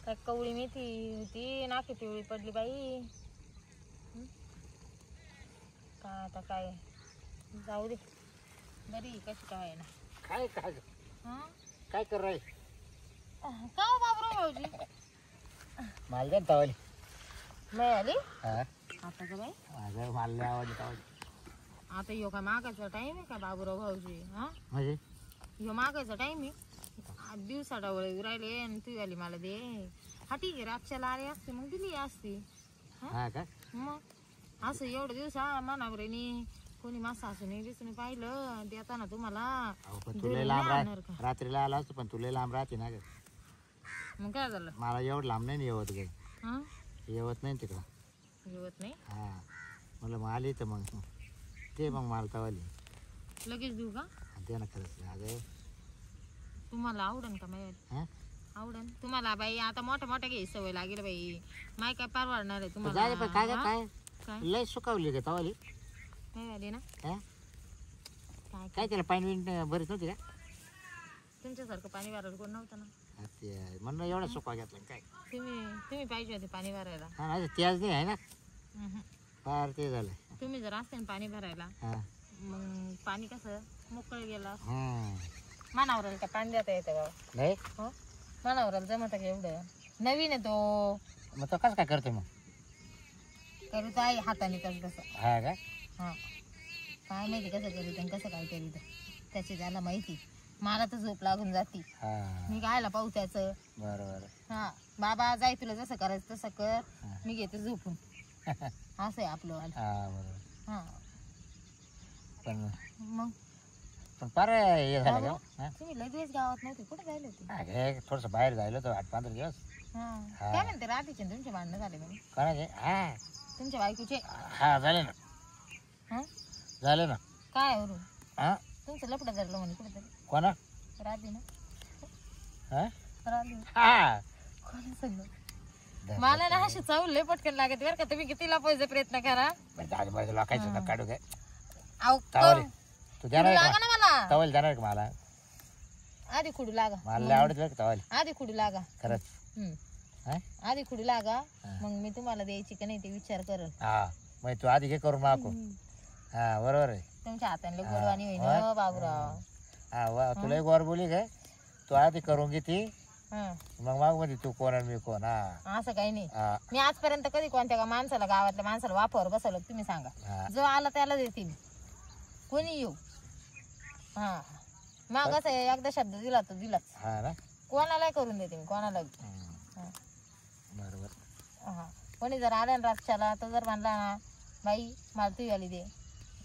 काय कवळी मेथी होती नाकी पिवळी पडली बाई. काय आता काय जाऊ दे बरी कशी काय ना. काय काय हा काय कर रे का हो बाबराव भाऊजी माल दे तवली नाही आली हा आता का बाई माझं माल आवडली तवली. आता यो का मागायचा टाइम आहे का बाबूराव भाऊजी? हा म्हणजे ह्यो मागायचा टाइम आहे. दिवसा डवळे राहिले आणि तू आली मला दे. हा ठीक आहे रातच्याला आली असते मग दिली असती. हा का मग असं एवढं दिवसा मनावरेनी कोणी मा सासूने बिसून पाहिलं देताना तुम्हाला पण तुला लांब रात्रीला आला असतो पण तुला लांब राहते ना ग. मग काय झालं मला एवढं लांब नाही येवत ग. हा येवत नाही तिकडं येवत नाही. हा मला मग आली तर मग ते मग मला तवाली लगेच देऊ का? दे ना खरंच अगं तुम्हाला आवडन का माहिती? हा आवडन तुम्हाला बाई. आता मोठ्या मोठ्या घ्यायची सवय लागेल बाई. माय काय परवडणार आहे तुम्हाला? जाय पण काय काय काय लय सुकावली ग तवाली. काय झाले ना हा काय काय केलं पाणी बरीच नव्हती का? तुमच्यासारखं पाणी भरायला कोण नव्हतं ना. ते म्हणून एवढा सुका घेतला काय. तुम्ही पाहिजे होते पाणी भरायला. हा नाही तेच नाही आहे ना फार ते झालं. तुम्ही जर असते ना पाणी भरायला हा मग पाणी कसं मोकळं गेलं. हम्म मानावराला का पाणी देता येतं का? नाही हो मानावराला जमत का एवढं? नवीन आहे तो. मग तो कसं काय करते मग? करू तर आहे हाताने कसं कसं. हा का हा काय माहिती कसं करीत आणि कसं काय करीत त्याची त्याला माहिती. मला तर झोप लागून जाती. हा मी गायला पाहू त्याचं. बरोबर हा बाबा जाय तुला जसं करायचं तसं कर मी घेते झोपून. असं आहे आपलं वालं. हा बरोबर हा पण मग पण फार हे झालं बाबा, का? हा? तुम्ही लगेच गावात नव्हते कुठे जायला होते? अगे थोडंसं बाहेर जायला होतं 8-15 दिवस. हा हा. काय म्हणते राधीचे आणि तुमचे भांडणं झाले म्हणे कोणाचे? हा तुमच्या बायकोचे? हा झाले ना हा झाले ना. काय वरून हा तुमचं लपडं धरलं म्हणे कुठेतरी कोणा? राधी ना. हा राधी हा कोणी सांग मला ना अशी चव लय पटकन लागत बरं का. तुम्ही किती लपवायचा प्रयत्न करा. बाजू लोकायचं ना काढू काय अहो तवली तू देणार लागा का ना मला. तवली देणार का मला? आधी खुडू लागा. मला लय आवडत बरं का तवली आधी खुडू लागा. खरंच. हा आधी खुडू लागा मग मी तुम्हाला द्यायची का नाही ते विचार करल. हा मग तू आधी घे करून मागू. हा बरोबर आहे. तुमच्या हाताने गोडवाणी होईन हो बाबूराव. हा तुला गोर बोली काय तू आधी करून घे ती हं. मग माग मध्ये तू कोण आणि मी कोण. हा असं काही नाही. हा मी आजपर्यंत कधी कोणत्या का माणसाला गावातल्या माणसाला वापर बसवलं तुम्ही सांगा. हा. जो आला त्याला देते मी कोणी येऊ. हा मग कसं आहे एकदा शब्द दिला तर दिलाच. हा ना कोणालाही करून देते मी कोणाला. बरोबर. हा कोणी जर आलं ना रातच्याला तर जर म्हणला ना बाई मला तू आली दे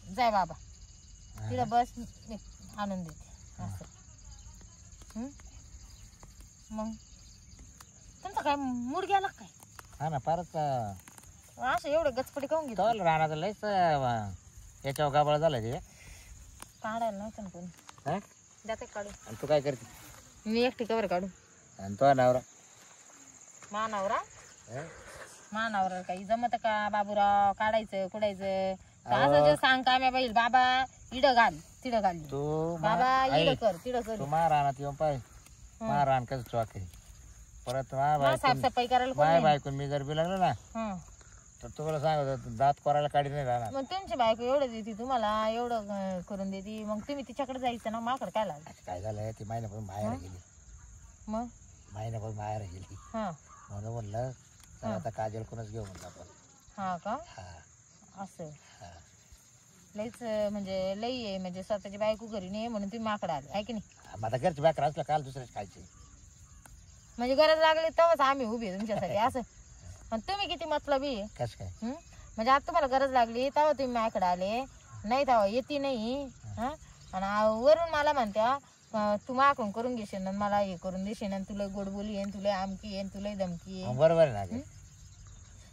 जाय बाबा तिला बस मी आणून देते असं. मग तुमचा काय मूड गेला काय? हा ना फारच असं एवढं गचपटी काऊन घेतो? तवल राहणार लयच याच्यावर गाबळ झालं ते. काढायला नव्हतं ना कोणी. हा जाते काढू. आणि तू काय करते? मी एकटी कवर काढू. आणि तो नवरा मानावरा हा? मानावरा काही जमत का बाबूराव काढायचं कुडायचं असं जे सांग का बाईल बाबा इड घाल तिड घाल तू बाबा इड कर तिड कर. तू महाराणात येऊन पाय महाराण कसं चॉक आहे. परत साफसफाई करायला माय कोणी. बायकून मी जर बिलगलो ना हं. तर तुम्हाला सांगत दात कोरायला काढी नाही राहणार. मग तुमची बायको एवढं देते तुम्हाला एवढं करून देते मग तुम्ही तिच्याकडे जायचं ना माकडे काय लागलं. काय झालं ती महिन्यापासून बाहेर गेली. मग महिन्यापासून बाहेर गेली हा म्हणून म्हणलं चला आता काजल कोणच घेऊ म्हणलं आपण. हा का हा असं हा लईच म्हणजे लई आहे म्हणजे स्वतःची बायको घरी नाही म्हणून तुम्ही माकडे आले आहे की नाही. मग आता घरची बाकर असलं काल दुसऱ्याच खायची म्हणजे गरज लागली तेव्हाच आम्ही उभी आहे तुमच्यासाठी असं. पण तुम्ही किती मतलबी आहे. कसं काय म्हणजे आता तुम्हाला गरज लागली तेव्हा तुम्ही माझ्याकडे आले नाही तेव्हा येते नाही. हा आणि वरून मला म्हणत्या तू माकडून करून घेशील आणि मला हे करून देशील आणि तुला गोड बोली येईन तुला आमकी येईन तुला धमकी येईन. बरोबर आहे ना.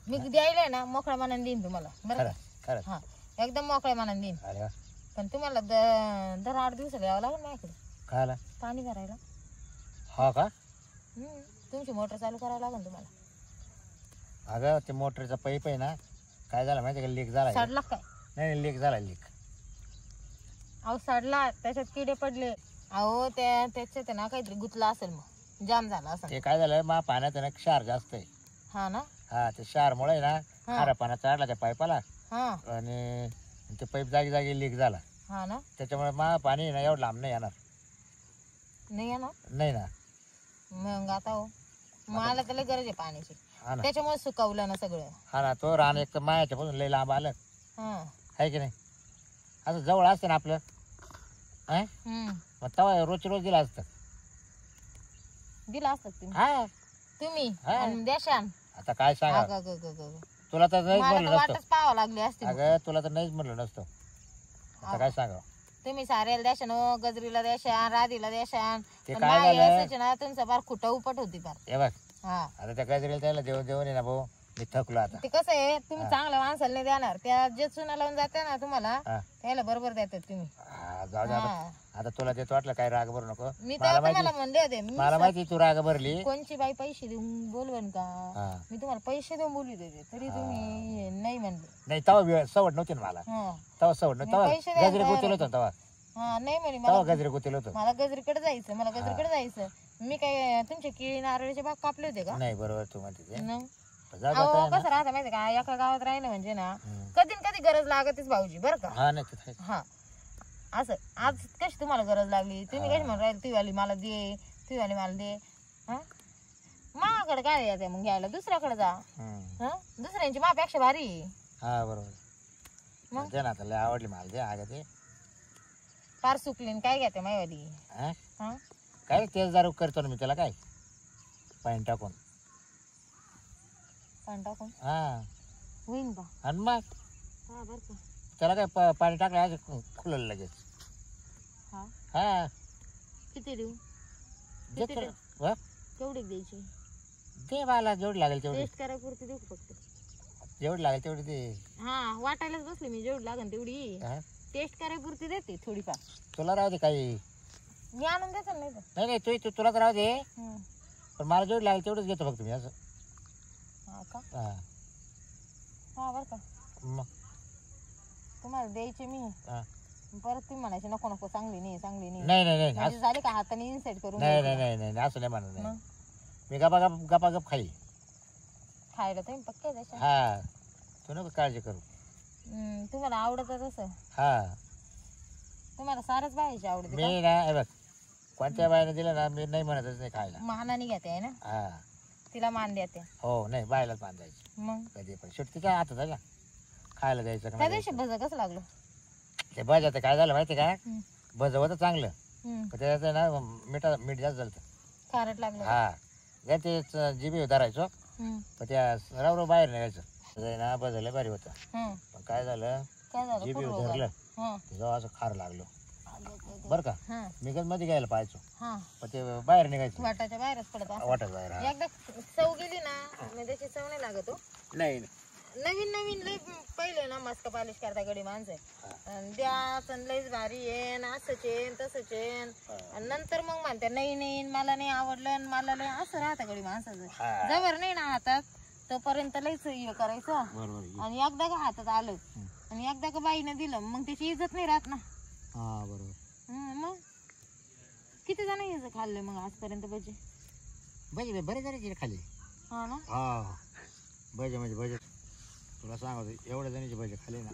मी द्यायला ना मोकळ्या मनाने देईन तुम्हाला बरं का. खरंच हा एकदम मोकळ्या मनाने देईन. अरे वा पण तुम्हाला दर 8 दिवसाला यावं लागेल माझ्याकडे खायला. पाणी भरायला. हा का तुमची मोटर चालू करावं लागेल तुम्हाला. अगं ते मोटरचा पाईप आहे ना काय झालं माहिती का लीक झाला. सडला काय? नाही लीक झाला लीक. अहो सडला त्याच्यात किडे पडले. अहो त्याच्यात ना काहीतरी गुतला असेल मग जाम झाला असं. ते काय झालं मा पाण्यात आहे ना क्षार जास्त आहे. हा ना. हा ते क्षारमुळे आहे ना खारा पाण्यात चढला त्या पाईपाला हा आणि ते पाईप जागी जागी लीक झाला. हा ना. त्याच्यामुळे मा पाणी आहे ना एवढं लांब नाही येणार. नाही येणार. नाही ना. मग आता हो मला तर लय गरज आहे पाण्याची. हा ना. त्याच्यामुळे सुकवलं ना सगळं. हा ना तो रान एक तर मायाच्या पासून लय लांब आलं हा आहे की नाही. असं जवळ असतं ना आपलं मग तेव्हा रोजची रोज दिला असतं. दिला असतं तुम्ही. हा तुम्ही हा. आणि देशान. आता काय सांगा अगं, अगं, अगं, अगं. तुला तर नाहीच मला म्हणलं तर नसतं. वाटच पाहावं लागली असती मग. अगं तुला तर नाहीच म्हणलं नसतं. आता काय सांगा. तुम्ही साऱ्याला द्याशान हो, गजरीला द्याशान, राधीला द्याशान. ते पण काय माझी झालं? असायची ना तुमचं फार खुटा उपट होती फार. हे बघ हा आता त्या गजरीला त्याला देऊन देऊन आहे ना भाऊ मी थकलो आता. ते कसं आहे तुम्ही चांगल्या माणसाला नाही देणार. त्या जे चुना लावून जाते ना तुम्हाला हा. त्याला बरोबर देतात तुम्ही. हा, जाऊ दे हा. आता. आता तुला देत वाटलं काय राग भरू नको. मी मला तर माहिती तुम्हाला म्हणले होते मी मला माहिती तू राग भरली. कोणची बाई पैसे देऊन बोलवन का. हा. मी तुम्हाला पैसे देऊन बोलू देते तरी तुम्ही नाही म्हणले. नाही तेव्हा सवड नव्हती ना मला. हा तेव्हा सवड नव्हती. मी तेव्हा पैसे द्यायला गजरे तयार गुतेल होतं तेव्हा. हा नाही म्हणे तेव्हा मला गजरे गुतेल होतं. मला गजरीकडे जायचं. मला गजरीकडे जायचं. मी काय तुमचे केळी नारळीचे बाग कापले होते का. नाही बरोबर तू म्हणते ते. मग जाऊ दे अहो आता कसं राहतं माहिती का एका गावात राहिलं म्हणजे ना हम्म. कधी न कधी गरज लागतच भाऊजी बरं का. हा नाही ते हा असं आज कशी तुम्हाला गरज लागली तुम्ही कशी म्हणून राहील ती वाली मला दे ती वाली मला दे. हा माझ्याकडे काय येते मग घ्यायला दुसऱ्याकडे जा. हम्म. हा दुसऱ्यांची मापेक्षा भारी आहे. हा बरोबर. मग? दे ना आता लय आवडली मला दे अगं ते. फार सुकली न काय घेते मायवाली. हा? हा काय तेच दारू करतो ना मी त्याला काय पाणी टाकून. पाणी टाकून हा होईन का. आणि मग हा बरं का. त्याला काय पाणी टाकलं आज खुललं लगेच. हा हा किती देऊ दे किती तर. देऊ? वा, केवढी द्यायची. दे मला जेवढी लागेल तेवढी. टेस्ट करायपुरती देऊ का फक्त. जेवढी लागेल तेवढी दे. हा वाटायलाच बसले मी जेवढी लागेल तेवढी. हा? टेस्ट करायपुरती देते थोडीफार. तुला राहू दे काही. मी आणून देतो नाही तर. नाही नाही तुला तर राहू दे हम्म. पण मला जेवढी लागेल तेवढंच घेतो फक्त मी असं. हा का. हा हा बरं का. मग तुम्हाला द्यायचे मी हा. परत तुम्ही म्हणायचे नको नको चांगली नाही चांगली नाही. नाही नाही नाही म्हणजे झाले का हाताने इन्साइड करून नाही घ्यायची. नाही नाही नाही असं नाही म्हणत नाही. मग मी गपागप खाईल. खायला तुम्ही पक्के द्यायचे. हा तू नको काळजी करू. तुम्हाला आवडत तसं. हा तुम्हाला सारच बायाची आवडते का? मी ना हे बघ कोणत्या बाईने दिलं ना मी नाही म्हणतच नाही खायला. मानाने घेते आहे ना हा तिला मान देते. हो नाही बायलाच बांधायची मग कधी पण शेवटी तिच्या हातात आहे ना खायला द्यायचं का त्या नाही दिवशी द्यायचं. भज कसं लागलं. ते भज काय झालं माहिती का हम्म. भज होतं चांगलं हम्म. पण त्याच्यात आहे ना मीठ जास्त झालं. खारट लागलं. हा जर ते जिबी धरायचो हम्म. पण त्या रवरव बाहेर निघायचं. त्याचं ना भजलं भारी होतं हम्म. पण काय झालं काय झालं जिबी खूप रोग धरलं आला. हा. तेव्हा असं खार लागलो आलं ते. बरं का. हा. मी कधी मध्ये घ्यायला पाहायचो हा पण ते बाहेर निघायचं वाटाच्या बाहेरच पडत असं. वाटत बाहेर. हा. एकदा चव गेली ना म्हणजे त्याची चव नाही लागत हो. नाही नवीन नवीन लय पहिले ना मस्क पॉलिश करता गडी माणसं द्या लयच भारी येन असंच येन तसंच येन आणि नंतर मग म्हणते नाही नाही मला नाही आवडलं आणि मला लय असं राहतं गडी माणसाचं. हा. जवळ नाही ना हातात तोपर्यंत लयच हे करायचं बरोबर. आणि एकदा का हातात आलं आणि एकदा का बाईनं दिलं मग त्याची इज्जत नाही राहत ना. हा बरोबर. मग किती जण यायचं खाल्लं मग आजपर्यंत भजी. भजे बरे जणांची खाली. हा ना. हा भजे म्हणजे भजे तुला सांगतो एवढ्या जणांची भजे खाली ना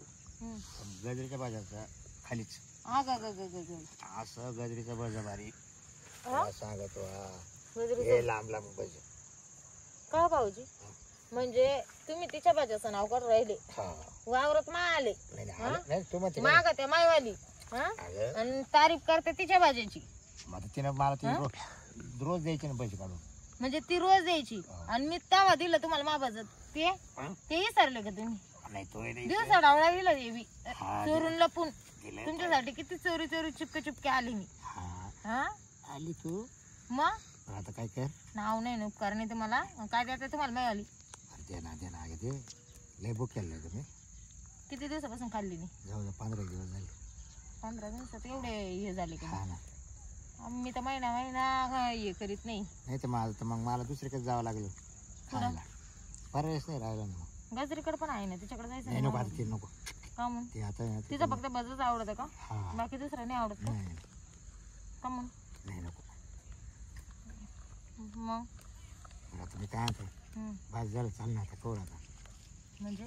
गजरीच्या भाज्याचा खालीच. हा ग ग ग ग ग. असं गजरीचं भज भारी हा? तुला सांगतो. हा गजरीचं- हे लांब लांब भजे. का भाऊजी म्हणजे तुम्ही तिच्या भाज्याचं नाव करून राहिले हा वावरत मा आले नाही नाही, हा? आलं- नाही तू म्हणते मागा त्या मायवाली हा अगं आणि तारीफ करते तिच्या भाज्याची. मग आता तिनं मला ती रोज द्यायची ना पैसे काढून. म्हणजे ती रोज द्यायची आणि मी तवा दिलं तुम्हाला माबाजत ते ते विसरले का तुम्ही. नाही तो नाही दिवसा डावळा दिला देवी हा, चोरून लपून दिलंय. तुमच्यासाठी किती चोरी चोरी चिपके चिपके आली मी. हा हा आली तू मग पण आता काय कर. नाव नाही उपकार नाही तुम्हाला काय द्यायचं तुम्हाला मायवाली. अरे दे ना अगं ते लय बुक केलं तुम्ही. किती दिवसापासून खाल्ली मी. जाऊ दे 15 दिवस झाले. 15 दिवसात एवढे हे झाले का. हा ना. मी तर महिना हे करीत नाही. नाही तर माझं तर मग मला दुसरीकडे जावं लागलं खायला. पर्यायच नाही राहिला ना मग. गजरीकडे पण आहे ना तिच्याकडे जायचं नाही नाही नको ना. आता ते नको का म्हणून ते आता नाही तिचं फक्त भजच आवडतं का हा बाकी दुसरं नाही आवडत का. नाही का म्हणून नाही नको. मग आता मी काय म्हणतो बस झालं चाल ना आता कवर आता म्हणजे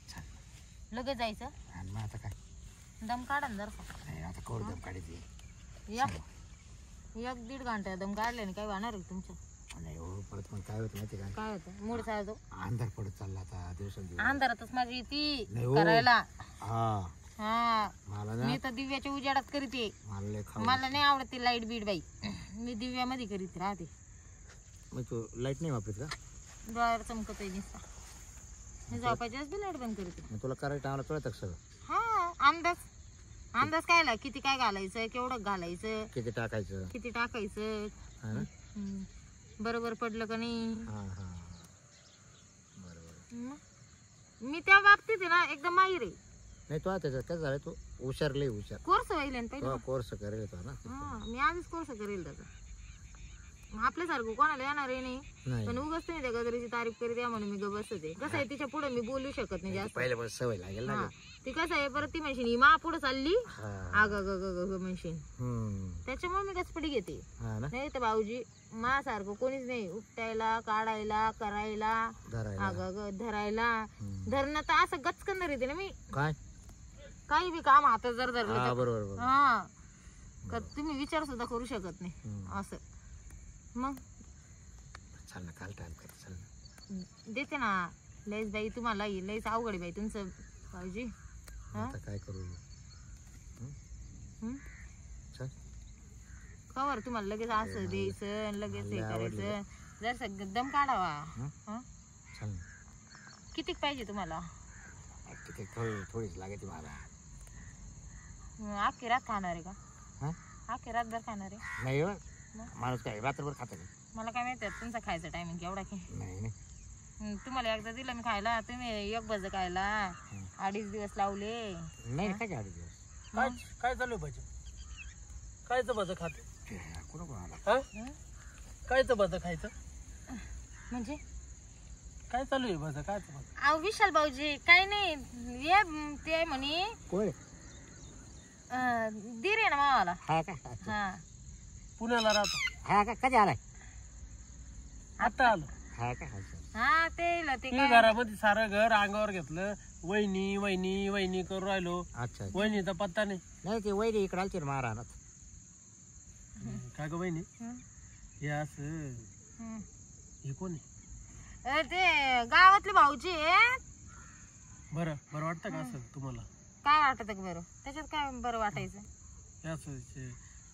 चाल लगेच जायचं आणि मग आता काय दम काढा ना जर नाही आता कवर दम काढायची एक दीड घंटा दम काढल्याने काय होणार आहे तुमचं नाही हो परत मग काय होतं माहिती काय होतं मूड चालतो अंधार पडत चालला आता दिवसांदिवस अंधारातच माझी ती नाही हो. करायला हा हा मला ना मी तर दिव्याच्या उजेडात करीते मला लय खाऊ मला नाही आवडत ती लाईट बीट बाई मी दिव्यामध्ये करीत राहते मग तू लाईट नाही वापरत का डोळ्यावर चमकत नुसता मी झोपायच्याच बी लाईट बंद करते मग तुला करायचं आम्हाला कळतं का सगळं हा अंदाज कायला किती काय घालायचं केवढं घालायचं किती टाकायचं किती टाकायचं हा ना बरोबर पडलं का नाही हा हा बरोबर मी त्या बाबतीत आहे ना एकदम माहीर आहे नाही तो त्याचं काय झालं तू हुशार लय हुशार कोर्स व्हायला ना पहिले तो कोर्स करेल तो ना हा मी आधीच कोर्स करेल त्याचा आपल्यासारखं कोणाला येणार आहे नाही नाही पण उगाच नाही त्या गजरीची तारीफ करीत या म्हणून मी ग बसते कसं आहे तिच्या पुढे मी बोलू शकत नाही जास्त पहिल्यापासून सवय लागेल ना हा ती कसं आहे परत ती म्हणशील मा पुढे चालली हा आग ग म्हणशील त्याच्यामुळे मी गचपडी घेते हा ना नाही तर भाऊजी सारखं कोणीच नाही उपटायला काढायला करायला धरायला आग धरायला धरणं तर असं गचकन येते ना मी काय काही बी काम हातात जर धरलं हा तर बरोबर बरोबर हा का तुम्ही विचार सुद्धा करू शकत नाही असं मग चाल ना काल टाइम कर चल ना देते ना लयच बाई तुम्हाला लयच अवघड आहे बाई तुमचं भाऊजी आता काय करू चल कवर तुम्हाला लगेच असं द्यायचं लगेच हे करायचं जर सगळं दम काढावा हा चल ना किती पाहिजे तुम्हाला किती थोडीच लागते मला अख्खी रात खाणार आहे का हा अख्खी रातभर खाणार आहे नाही हो माणूस काय रात्रभर खातं का मला काय माहिती तुमचा खायचा टायमिंग एवढा की नाही नाही तुम्हाला एकदा दिलं मी खायला तुम्ही एक भज खायला 2.5 दिवस लावले नाही काय काय दिवस काय काय चालू आहे भाजी कायचं भज खाते कुठं कोणाला हा कायचं भज खायचं म्हणजे काय चालू आहे भज कायचं भज अहो विशाल भाऊजी काय नाही ये ते म्हणे कोण दीर आहे ना मावाला हा का हा पुण्याला राहतो हा का कधी आलाय आता आलो हा का हा ते मी घरामध्ये सारं घर अंगावर घेतलं वहिनी वहिनी वहिनी करून राहिलो अच्छा वहिनीचा पत्ता नाही नाही ते वैरी इकडे आलते ना महाराणात काय ग वहिनी हे असं हे कोण आहे ते गावातले भाऊजी बरं बरं वाटतं का असं तुम्हाला काय वाटत बरं त्याच्यात काय बरं वाटायचं हे असं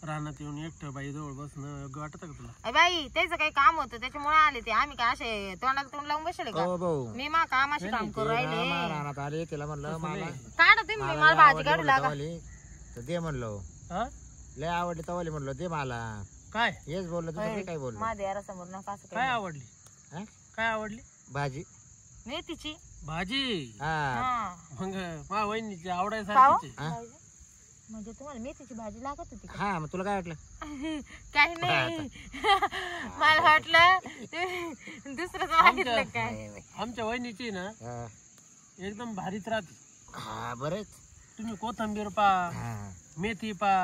रानात येऊन एकटं बाई जवळ बसणं योग्य वाटत का तुला बाई त्याचं काही काम होतं त्याच्यामुळे आले ते आम्ही काय असे तोंडाला तोंड लावून बसले का हो भाऊ मी मा कामाशी काम करू राहिले महाराणात आले तिला म्हणलं मला काढा तुम्ही मला भाजी काढू लागा तर दे म्हणलो हा लय आवडली तवाली म्हणलो दे मला काय हेच बोललो तुझं काय बोललो माझ्या यारासमोर नका असं काय आवडली हा? काय आवडली भाजी मेथीची भाजी हा हा मग मा वहिनीची पाव? आवडायसारखीच आहे. हा? म्हणजे तुम्हाला मेथीची भाजी लागत होती का? हा मग तुला काय वाटलं काही नाही मला वाटलं ते दुसरंच मागितलं काय आमच्या वहिनीची ना हा. एकदम भारीच राहते हा बरेच तुम्ही कोथंबीर पा हा मेथी पा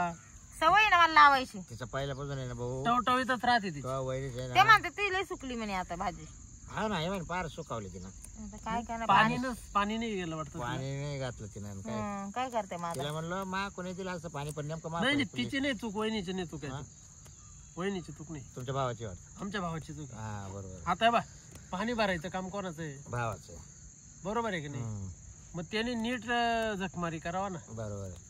सवय ना मला लावायची तिचं पहिल्यापासून आहे ना भाऊ टवटवीतच राहते ती तो वैरीच आहे ते ना म्हणते ती लय सुकली म्हणे आता भाजी हा ना हे पार सुकावली तिनं आता काय करणार पाणी नाही गेलं वाटतं पाणी नाही घातलं तिनं आणि काय काय करते माझं तिला म्हणलं मा कोणी दिलं असं पाणी पण नेमकं मा नाही नाही कोणी तिची नाही चूक वहिनीची नाही चूक हा? आहे वहिनीची चूक नाही तुमच्या भावाची वाटत आमच्या भावाची चूक आहे. हा बरोबर आता बा पाणी भरायचं काम कोणाचं आहे भावाचं बरोबर आहे की नाही हम्म, मग त्याने नीट झकमारी करावा ना बरोबर आहे.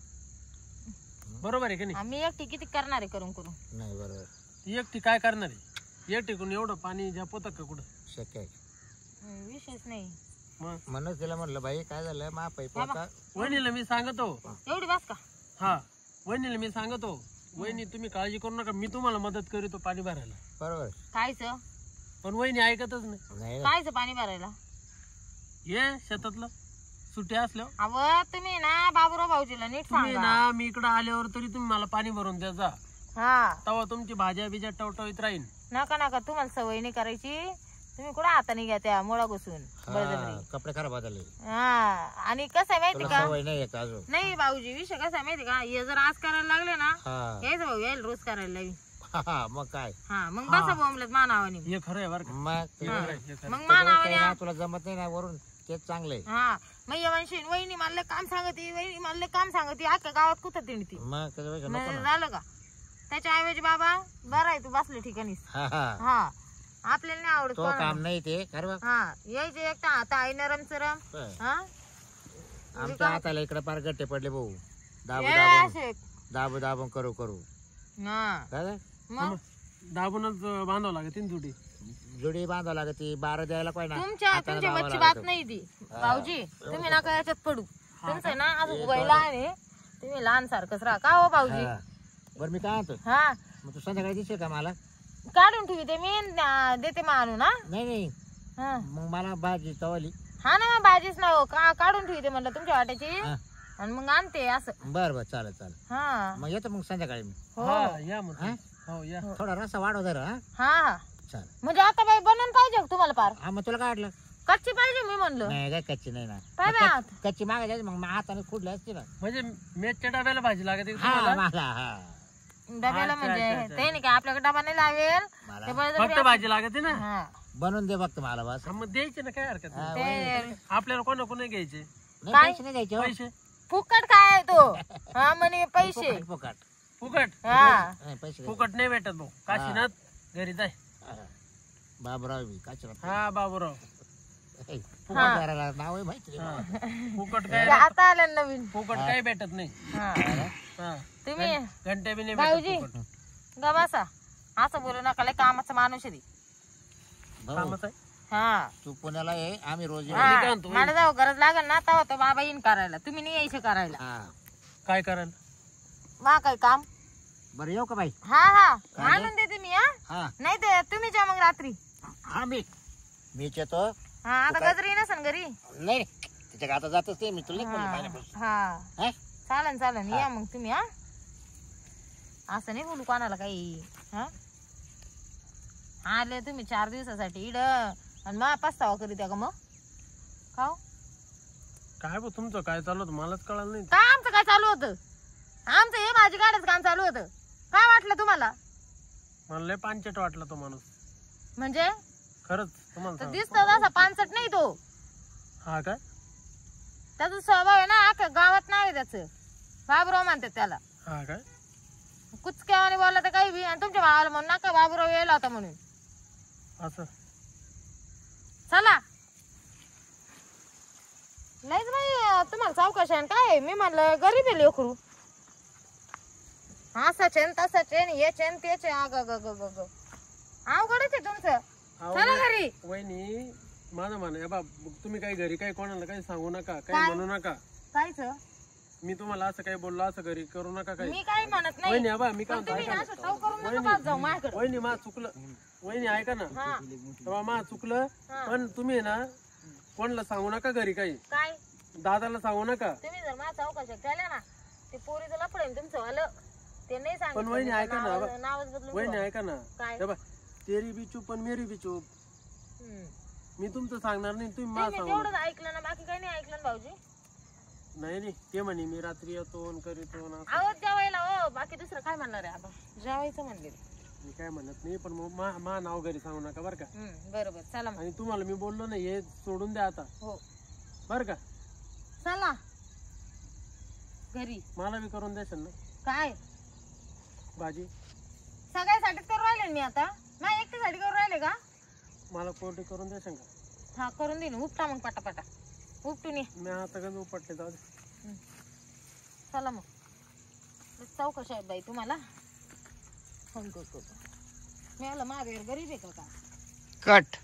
बरोबर आहे की नाही आम्ही एकटी किती करणार आहे करून करून नाही बरोबर ती एकटी काय करणार आहे एकटीकडून एवढं पाणी झपवतं का कुठं शक्य आहे विशेष नाही मग म्हणूनच तिला म्हणलं बाई काय झालं मा पैपा का वहिनीला मी सांगतो एवढी बस का हा वहिनीला मी सांगतो वहिनी तुम्ही काळजी करू नका मी तुम्हाला मदत करीतो पाणी भरायला बरोबर आहे. कायचं पण वहिनी ऐकतच नाही नाही ना. कायचं पाणी भरायला ये शेतातलं सुट्टी असल्यावर अव तुम्ही ना बाबूराव भाऊजीला नीट तुम्ही सांगा ना मी इकडं आल्यावर तरी तुम्ही मला पाणी भरून द्यायचा हा तेव्हा तुमची भाज्या बिज्या टवटवीत राहील नका नका तुम्हाला सवय नाही करायची तुम्ही कुठं हाताने घ्या त्या मुळा घुसून हा, बळजबरी कपडे खराब झाले हा आणि कसं आहे माहिती तुला का सवय नाही येत अजून नाही भाऊजी विषय कसा आहे माहिती का हे जर आज करायला लागले ना हा यायचं भाऊ यायला रोज करायला लागेल हा, मग काय हा मग बसा बोंबलत मानावानी. हे खरं आहे बरं का. मग हे खरं आहे, हे खरं मग आहे. मानावानी ते ना तुला जमत नाही ना वरून तेच चांगलंय. हा मग ये म्हणशील वहिनी मला काम सांगते, वहिनी मला काम सांगते, अख्ख्या गावात कुठं तिणती. मग त्याच्यापेक्षा नको मग ना. झालं का? त्याच्या ऐवजी बाबा बरं आहे तू बसले ठिकाणी. हा हा हा आपल्याला नाही आवडत तो कोणाला. काम नाही ते खरं बघ. हा यायचे एक तर आता आई नरम सरम. हा आमच्या हाताला इकडे पार गट्टे पडले भाऊ. दाबू हे दाबू असे. दाबू दाबू करू करू हा काय रे? मग दाबूनच बांधावं लागेल जुडी. जोडी बांधावं लागते बारा द्यायला पाहिजे ना. तुमच्या हाताला तुमच्या दाबावं बच्ची लागतं. बात नाही ती भाऊजी. तुम्ही नका याच्यात पडू. तुमचं ना अजून वय लहान आहे, तुम्ही लहान सारखंच राहा का हो भाऊजी. हा. बरं मी काय म्हणतो हा मग तू संध्याकाळी दिसेल का मला? काढून ठेवते मी देते मानून. हा नाही नाही हा मग मला भाजी चवली. हा ना मग भाजीच ना हो काढून ठेवते म्हणलं तुमच्या वाट्याची हा. आणि मग आणते असं. बर बर चालेल चालेल. हा मग येतो मग संध्याकाळी मी. हो हा या मग. हा? हो या. थोडा रस्सा वाढव जरा. हा हा हा चालेल. म्हणजे आता बाई बनवून पाहिजे का तुम्हाला पार हा मग तुला काय वाटलं? कच्ची पाहिजे मी म्हणलं. नाही काय कच्ची नाही ना. काय मग बात? कच्ची मागायची मग हाताने खुडली असते ना. म्हणजे मेसच्या डब्याला भाजी लागते का हा तुम्हाला? मला हा डब्याला अच्छा, म्हणजे अच्छा. ते नाही का आपल्याकडे डबा नाही लावेल मला ते बळजबरी फक्त भाजी लागते ना. हा बनवून दे फक्त मला बस. हा, मग द्यायचे ना, काय हरकत नाही. हा, ते आपल्याला कोणा कोणा घ्यायचे नाही काय? पैसे नाही द्यायचे हो. पैसे? फुकट काय आहे तो. हा म्हणे पैसे. फुकट फुकट. फुकट? हा नाही पैसे फुकट नाही भेटत भाऊ. काशीनाथ घरी जाय. बाबराव बी काचरा. हा बाबूराव. फुकट करायला नाव आहे माहिती हा. आहे. फुकट ते काय आता आलं नवीन. फुकट काय भेटत नाही. हा हा. तुम्ही घंटे बी नाही भाऊजी भेटत फुकट. ग बसा असं बोलू नका लय कामाचा माणूस आहे ती. भाऊ, कामच आहे. हा तू पुण्याला ये आम्ही रोज येऊ. काय हा म्हणतो? मला जाऊ गरज लागेल ना तेव्हा तो बाबा येईन करायला, तुम्ही नाही यायचं करायला. हा काय करायला? वा काय काम. बरं येऊ का बाई? हा हा काय आणून देते मी. हा हा नाही ते तुम्ही जा मग रात्री. हा मीच येतो. हा आता गजरी नसन घरी. नाही तिच्या आता जातच नाही मी तुला नाही बोललो पहिल्यापासून. हा हा? चालन चालन या मग तुम्ही. हा असं नाही बोलू कोणाला काही. हा आले तुम्ही 4 दिवसासाठी इड आणि मग पस्तावा करीत का मग खाऊ. काय भाऊ तुमचं काय चालू होतं मलाच कळलं नाही. काय आमचं काय चालू होतं? आमचं हे भाजी गाड्याच काम चालू होतं. काय वाटलं तुम्हाला? मला लय पांचट वाटला तो माणूस. म्हणजे खरंच तुम्हाला तो सांग. दिसतो तसा पानसट नाही तो. हा काय? त्याचा स्वभाव आहे ना अख्ख्या गावात नाही त्याचं. बाबूराव म्हणतात त्याला. हा काय? कुचक्यावाने बोलला तर काही बी. आणि तुमच्या भावाला म्हणून नका बाबूराव यायला होता म्हणून. असं चला नाहीच बाई तुम्हाला चौकशी आहे काय आहे? मी म्हणलं गरीब आहे लेकरू. असं चेन तसं चेन हे चेन ते चेन. अग अवघडच आहे तुमचं. अहो, चला घरी. वहिनी माझं म्हणा बा तुम्ही काही घरी काही कोणाला काही सांगू नका, काय? काही म्हणू नका. कायच मी तुम्हाला असं काही बोललो असं घरी करू नका काही. मी काही म्हणत नाही. वहिनी बा मी काय पण तुम्ही म्हणतो असं ऐका चव करून ना. नका पाहत जाऊ माझ्याकडे. वहिनी मा चुकलं. वहिनी ऐका ना. हा तेव्हा मा चुकलं. हा. पण तुम्ही ना कोणाला सांगू नका घरी काही. काय दादाला सांगू नका. तुम्ही जर माझ्या चौकशा केल्या ना ते पोरीचं लफड तुमचं वालं ते नाही पण वहिनी ऐका ना बा. नावच बदलून वहिनी ठेवा. ऐका ना. काय हे बा तेरी बी चूप पण मेरी बी चूप. हम्म. मी तुमचं सांगणार नाही, तुम्ही मला तुम्ही सांगू तेवढंच ऐकलं ना बाकी काही नाही ऐकलं ना भाऊजी. नका. नाही ते म्हणे मी रात्री येतो आणि करीतो आणि असं. आवाज जेवायला हो बाकी दुसरं काय म्हणणार आहे आता. जेवायचं म्हणले. मी काय म्हणत नाही, पण मग मा नाव घरी सांगू नका बरं का. बरोबर चला मग. आणि तुम्हाला मी बोललो ना हे सोडून द्या आता हो बरं का. चला घरी. मला बी करून द्याल ना काय भाजी. सगळ्यासाठीच करून राहिले मी आता. नाही एकट्यासाठी करून राहिले का? मला कोरडी करून द्याल का. हा करून देईन. उपटा मग पटापटा उपटून ये. मी आता कसं उपटले जाऊ दे. चला मग. चौकशी आहे बाई तुम्हाला फोन करतो. मी आला माझ्या गरीब आहे का? कट.